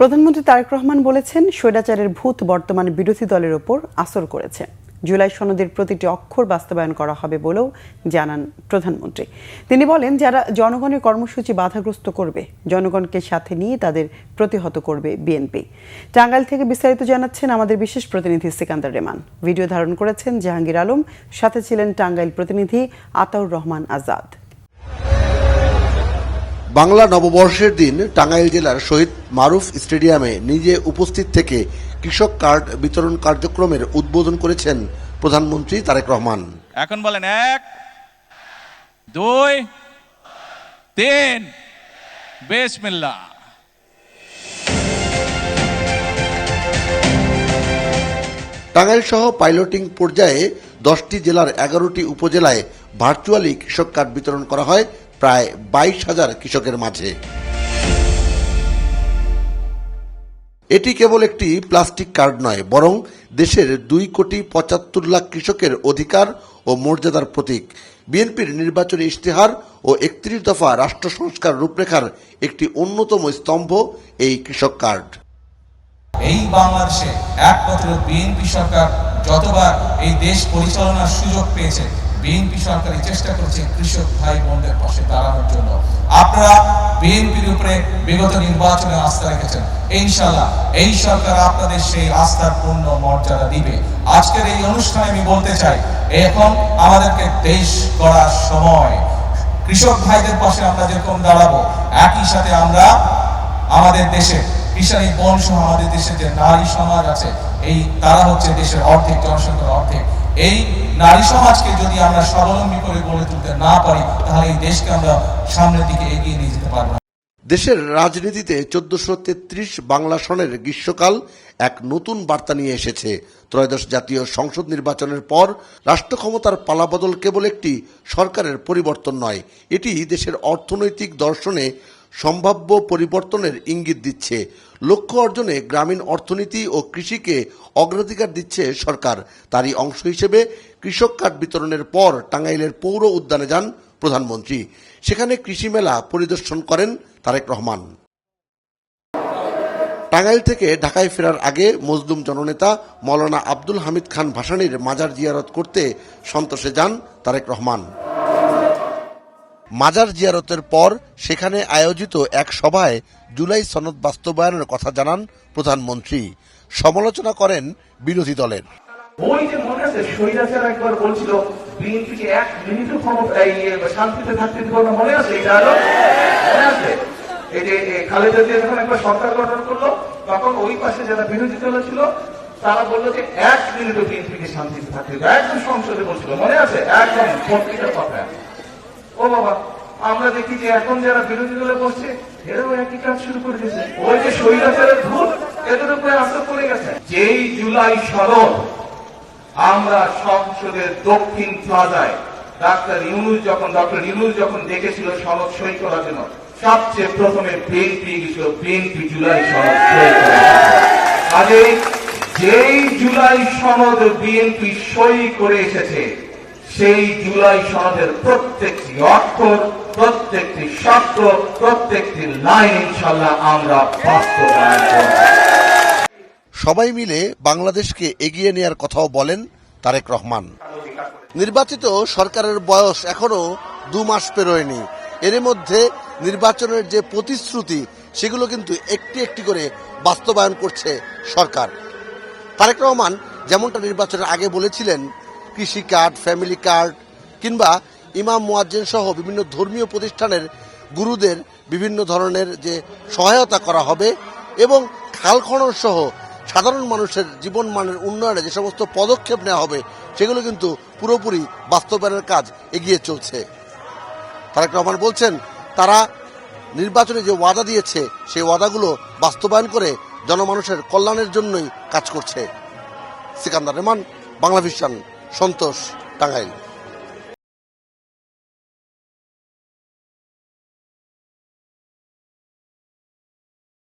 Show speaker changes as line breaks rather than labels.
প্রধানমন্ত্রী তারেক রহমান বলেছেন, স্বৈরাচারের ভূত বর্তমান বিরোধী দলের ওপর আসর করেছে। জুলাই সনদের প্রতিটি অক্ষর বাস্তবায়ন করা হবে বলেও জানান প্রধানমন্ত্রী। তিনি বলেন, যারা জনগণের কর্মসূচি বাধাগ্রস্ত করবে, জনগণকে সাথে নিয়ে তাদের প্রতিহত করবে বিএনপি। টাঙ্গাইল থেকে বিস্তারিত জানাচ্ছেন আমাদের বিশেষ প্রতিনিধি সিকান্দার রেমান। ভিডিও ধারণ করেছেন জাহাঙ্গীর আলম, সাথে ছিলেন টাঙ্গাইল প্রতিনিধি আতাউর রহমান আজাদ।
বাংলা নববর্ষের দিন টাঙ্গাইল জেলার শহীদ মারুফ স্টেডিয়ামে নিজে উপস্থিত থেকে কৃষক কার্ড বিতরণ কার্যক্রমের উদ্বোধন করেছেন প্রধানমন্ত্রী তারেক রহমান।
এখন বলেন 1, 2, 3, বিসমিল্লাহ।
টাঙ্গাইল সহ পাইলটিং পর্যায়ে 10টি জেলার 11টি উপজেলায় ভার্চুয়ালি কৃষক কার্ড বিতরণ করা হয় প্রায় 22,000 কৃষকের মাঝে। এটি কেবল একটি প্লাস্টিক কার্ড নয়, বরং দেশের 2,75,00,000 কৃষকের অধিকার ও মর্যাদার প্রতীক। বিএনপির নির্বাচনী ইশতেহার ও 31 দফা রাষ্ট্র সংস্কার রূপরেখার একটি অন্যতম স্তম্ভ এই কৃষক কার্ড।
এই বাংলাদেশে একমাত্র বিএনপি সরকার যতবার এই দেশ পরিচালনার সুযোগ পেয়েছে, বিএনপি সরকার চেষ্টা করছে কৃষক ভাই বোনদের পাশে দাঁড়ানোর জন্য। আপনারা বিএনপির উপরে বিগত নির্বাচনে আস্থা রেখেছেন, ইনশাআল্লাহ এই সরকার আপনাদের সেই আস্থার পূর্ণ মর্যাদা দিবে। আজকের এই অনুষ্ঠানে আমি বলতে চাই, এখন আমাদেরকে দেশ গড়ার সময়। কৃষক ভাইদের পাশে আমরা যেরকম দাঁড়াবো, একই সাথে আমরা আমাদের দেশে কৃষানি বোন সহ আমাদের দেশে যে নারী সমাজ আছে, এই তারা হচ্ছে দেশের অর্ধেক, জনসংখ্যার অর্ধেক। এই নারী সমাজকে যদি আমরা স্বাবলম্বী করে গড়ে তুলতে না পারি, তাহলে এই দেশকে আমরা সামনের দিকে এগিয়ে নিয়ে যেতে পারবো না।
দেশের রাজনীতিতে 1433 বাংলা সনের গ্রীষ্মকাল এক নতুন বার্তা নিয়ে এসেছে। ত্রয়োদশ জাতীয় সংসদ নির্বাচনের পর রাষ্ট্র ক্ষমতার পালাবদল কেবল একটি সরকারের পরিবর্তন নয়, এটি দেশের অর্থনৈতিক দর্শনে সম্ভাব্য পরিবর্তনের ইঙ্গিত দিচ্ছে। লক্ষ্য অর্জনে গ্রামীণ অর্থনীতি ও কৃষিকে অগ্রাধিকার দিচ্ছে সরকার। তারই অংশ হিসেবে কৃষক কার্ড বিতরণের পর টাঙ্গাইলের পৌর উদ্যানে যান প্রধানমন্ত্রী। সেখানে কৃষি মেলা পরিদর্শন করেন তারেক রহমান। টাঙ্গাইল থেকে ঢাকায় ফেরার আগে মজলুম জননেতা মৌলানা আব্দুল হামিদ খান ভাসানীর মাজার জিয়ারত করতে সন্তোষে যান তারেক রহমান। মাজার জিয়ারতের পর সেখানে আয়োজিত এক সভায় জুলাই সনদ বাস্তবায়নের কথা জানান প্রধানমন্ত্রী। সমালোচনা করেন বিরোধী দলের।
ওই যে মনে আছে স্বৈরাচার একবার বলছিল বিএনপিকে 1 মিনিটও শান্তিতে থাকতে দিব না, মনে আছে? এই ডায়লগ মনে আছে? এই যে খালেদা জিয়া যখন একবার সরকার গঠন করলো, তখন ওই পাশে যারা বিরোধী দল ছিল তারা বললো যে 1 মিনিটও বিএনপিকে শান্তিতে থাকতে দিব। একদম সংসদে বলছিল, মনে আছে? একদম পত্রিকার কথা। ও বাবা, আমরা দেখি যে এখন যারা বিরোধী দলে বসছে, এরাও একই কাজ শুরু করে দিয়েছে। ওই যে স্বৈরাচারের ভূত এদের উপরে আসর করে গেছে। যেই জুলাই সনদ আমরা সংসদের দক্ষিণ প্লাজায় ডক্টর ইউনূস যখন ডেকেছিল সনদ সই করার জন্য, সবচেয়ে প্রথমে বিএনপি গেছিল, বিএনপি জুলাই সনদ সই করে। কাজেই যেই জুলাই সনদ বিএনপি সই করে এসেছে, সেই জুলাই সনদের প্রত্যেকটি অক্ষর, প্রত্যেকটি শব্দ, প্রত্যেকটি লাইন ইনশাআল্লাহ আমরা বাস্তবায়ন করব।
সবাই মিলে বাংলাদেশকে এগিয়ে নেওয়ার কথাও বলেন তারেক রহমান। নির্বাচিত সরকারের বয়স এখনো 2 মাস পেরোয়নি। এর মধ্যে নির্বাচনের যে প্রতিশ্রুতি, সেগুলো কিন্তু একটি একটি করে বাস্তবায়ন করছে সরকার। তারেক রহমান যেমনটা নির্বাচনের আগে বলেছিলেন, কৃষি কার্ড, ফ্যামিলি কার্ড কিংবা ইমাম মুয়াজ্জিন সহ বিভিন্ন ধর্মীয় প্রতিষ্ঠানের গুরুদের বিভিন্ন ধরনের যে সহায়তা করা হবে এবং খাল খনন সহ সাধারণ মানুষের জীবনমানের উন্নয়নে যে সমস্ত পদক্ষেপ নেওয়া হবে, সেগুলো কিন্তু পুরোপুরি বাস্তবায়নের কাজ এগিয়ে চলছে। তারেক রহমান বলছেন, তারা নির্বাচনে যে ওয়াদা দিয়েছে, সেই ওয়াদাগুলো বাস্তবায়ন করে জনমানুষের কল্যাণের জন্যই কাজ করছে। সিকান্দার রেমান, বাংলা ভিশন, সন্তোষ, টাঙ্গাইল।